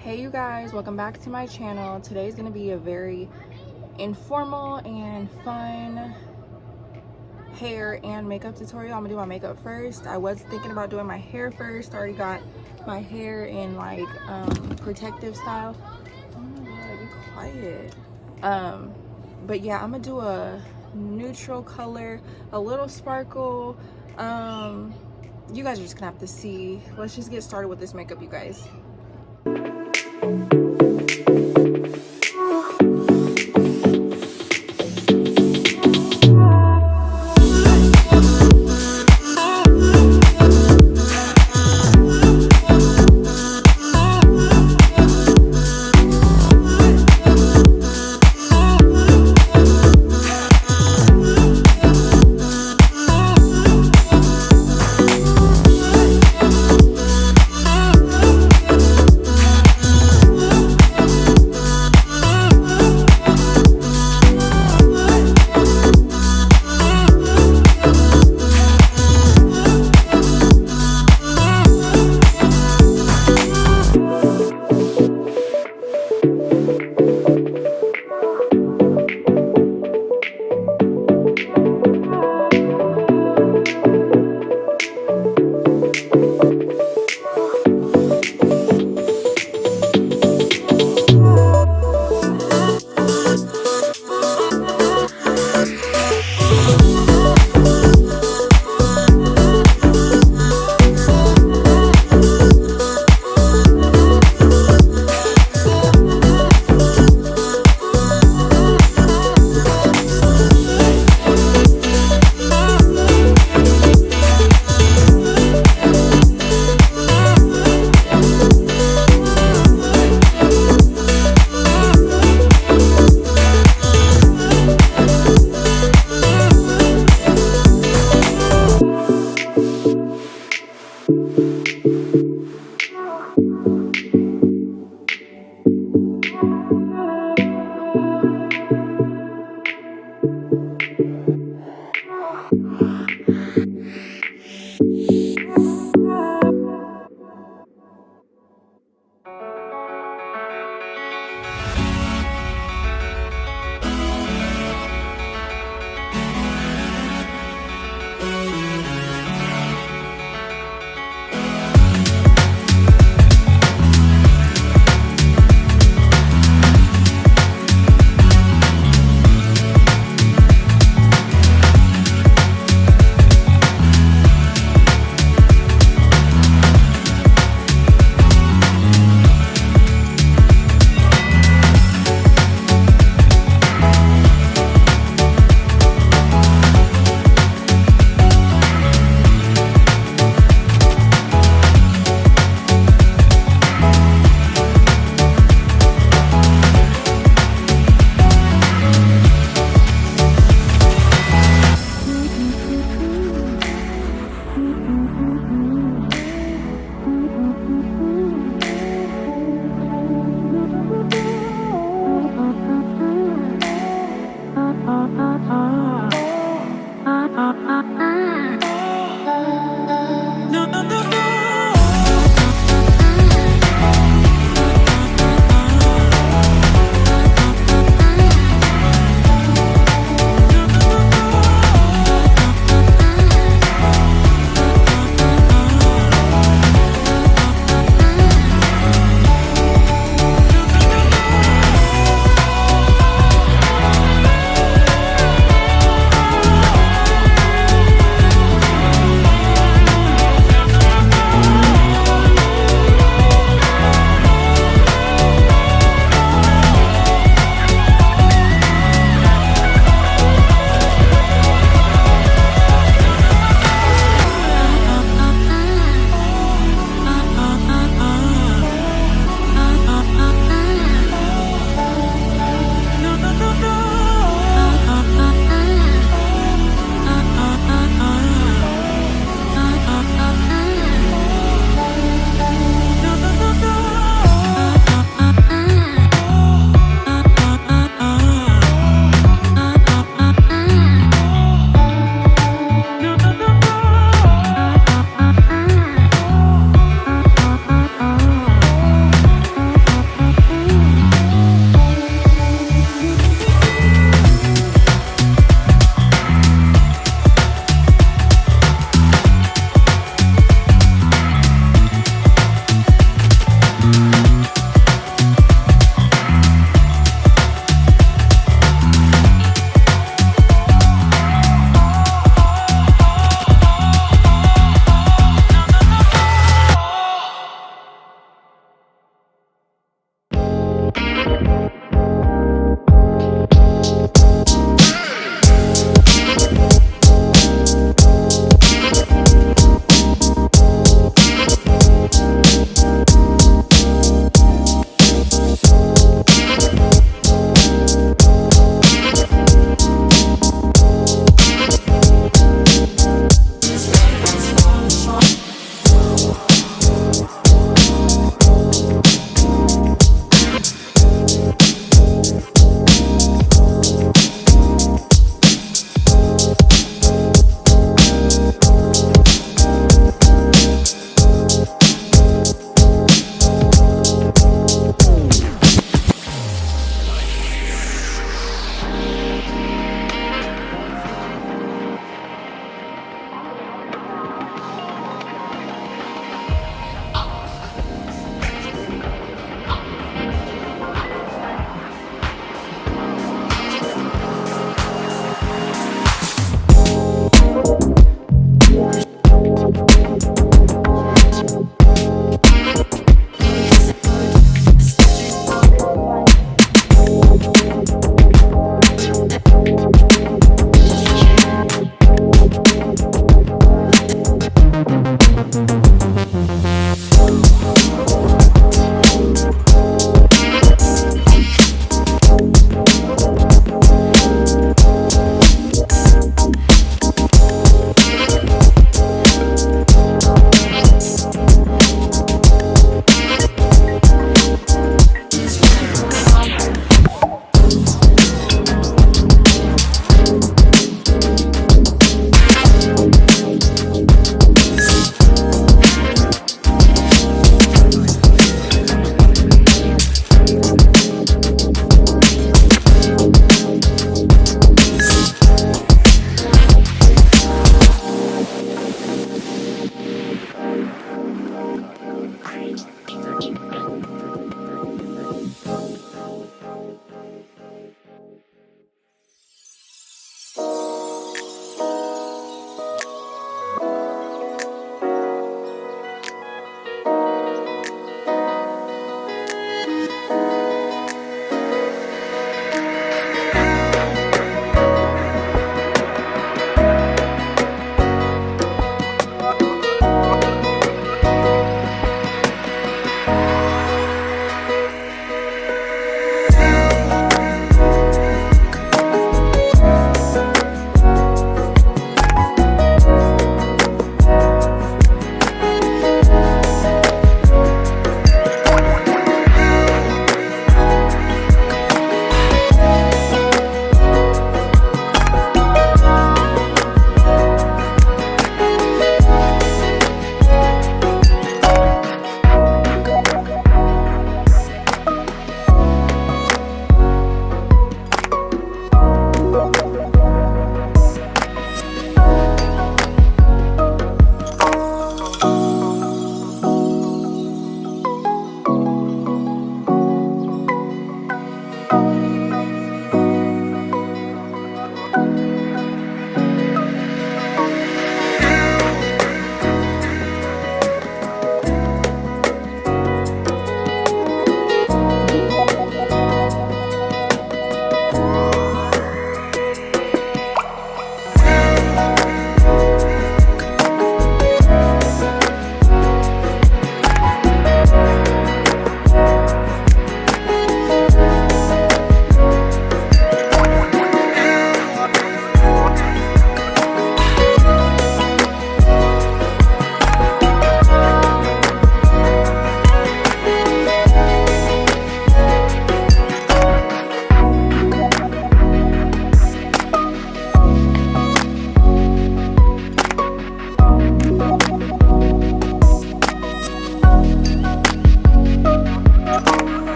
Hey you guys, welcome back to my channel. Today's gonna be a very informal and fun hair and makeup tutorial. I'm gonna do my makeup first. I was thinking about doing my hair first. I already got my hair in like protective style. Oh my god, be quiet. But yeah, I'm gonna do a neutral color, a little sparkle. You guys are just gonna have to see. Let's just get started with this makeup, you guys.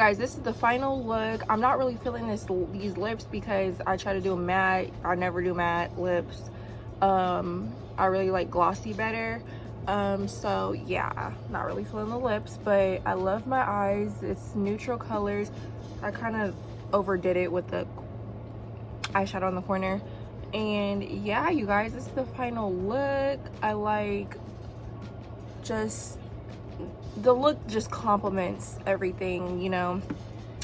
guys, this is the final look. I'm not really feeling these lips because I try to do matte. I never do matte lips. I really like glossy better. So yeah, not really feeling the lips, but I love my eyes. It's neutral colors. I kind of overdid it with the eyeshadow in the corner. And yeah, you guys, this is the final look. I like just the look just complements everything, you know.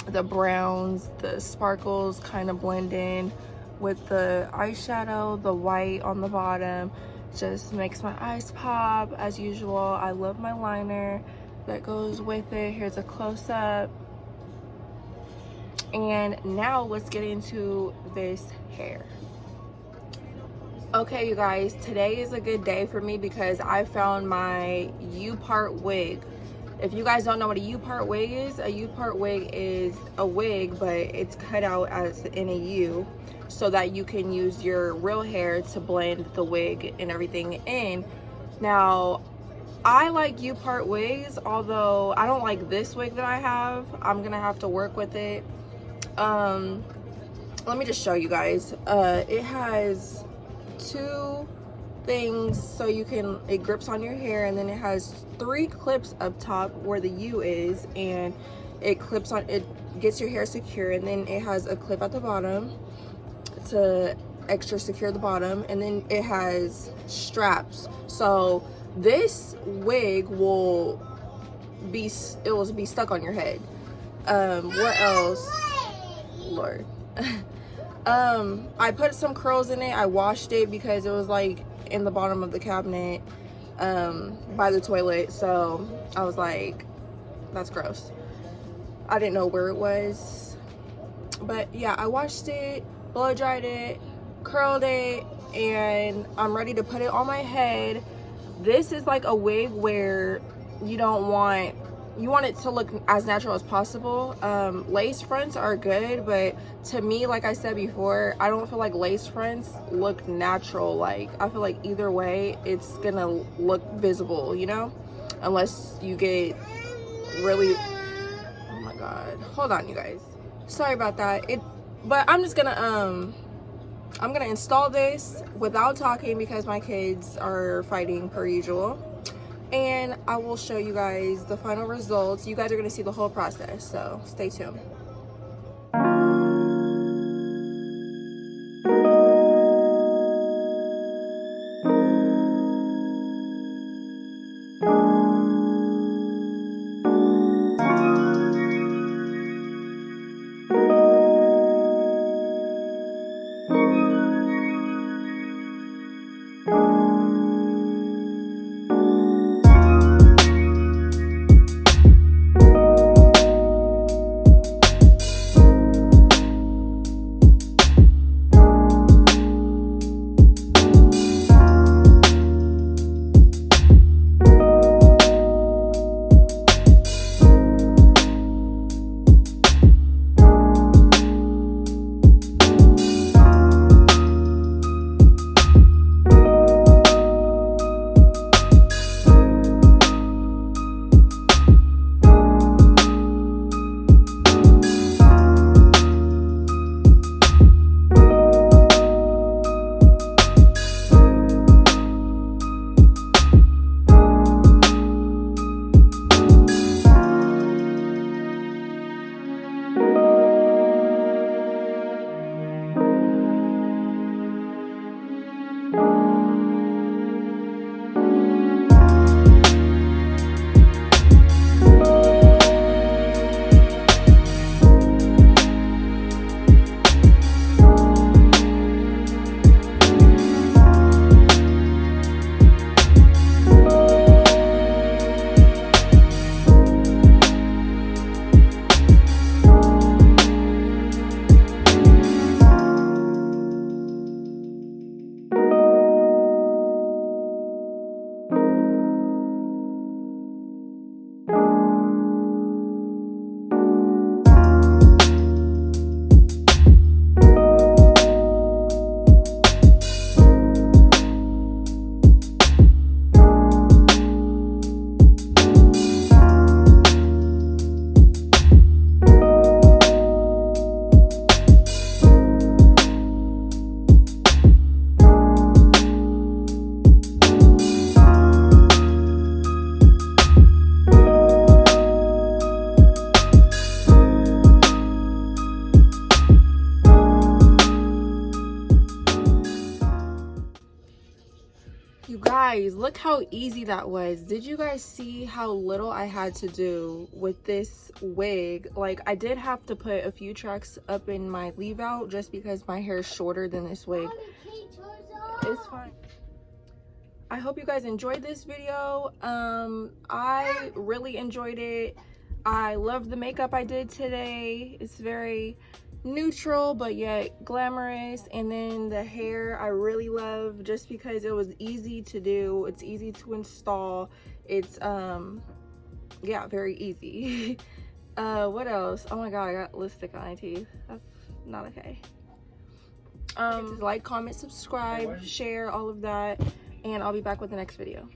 The browns, the sparkles kind of blend in with the eyeshadow. The white on the bottom just makes my eyes pop as usual. I love my liner that goes with it. Here's a close-up. And now let's get into this hair. Okay, you guys, today is a good day for me because I found my upart wig. If you guys don't know what a upart wig is, a upart wig is a wig, but it's cut out as in a U so that you can use your real hair to blend the wig and everything in. Now, I like upart wigs, although I don't like this wig that I have. I'm gonna have to work with it. Let me just show you guys. It has two things so you can, it grips on your hair, and then it has 3 clips up top where the U is, and it clips on, it gets your hair secure, and then it has a clip at the bottom to extra secure the bottom, and then it has straps. So this wig will be stuck on your head. What else? Lord. I put some curls in it. I washed it because it was like in the bottom of the cabinet by the toilet, so I was like, that's gross. I didn't know where it was, but yeah, I washed it, blow dried it, curled it, and I'm ready to put it on my head. This is like a wig where you want it to look as natural as possible. Lace fronts are good, but to me, like I said before, I don't feel like lace fronts look natural. Like, I feel like either way, it's gonna look visible, you know? Unless you get really, oh my God. Hold on, you guys. Sorry about that. But I'm just gonna, I'm gonna install this without talking because my kids are fighting per usual. And I will show you guys the final results. You guys are going to see the whole process, so stay tuned. You guys, look how easy that was. Did you guys see how little I had to do with this wig? Like, I did have to put a few tracks up in my leave out just because my hair is shorter than this wig. It's fine. I hope you guys enjoyed this video. I really enjoyed it. I love the makeup I did today. It's very neutral but yet glamorous, and then the hair I really love just because it was easy to do. It's easy to install. It's yeah, very easy. What else? Oh my god, I got lipstick on my teeth. That's not okay. Like, comment, subscribe, share, all of that, and I'll be back with the next video.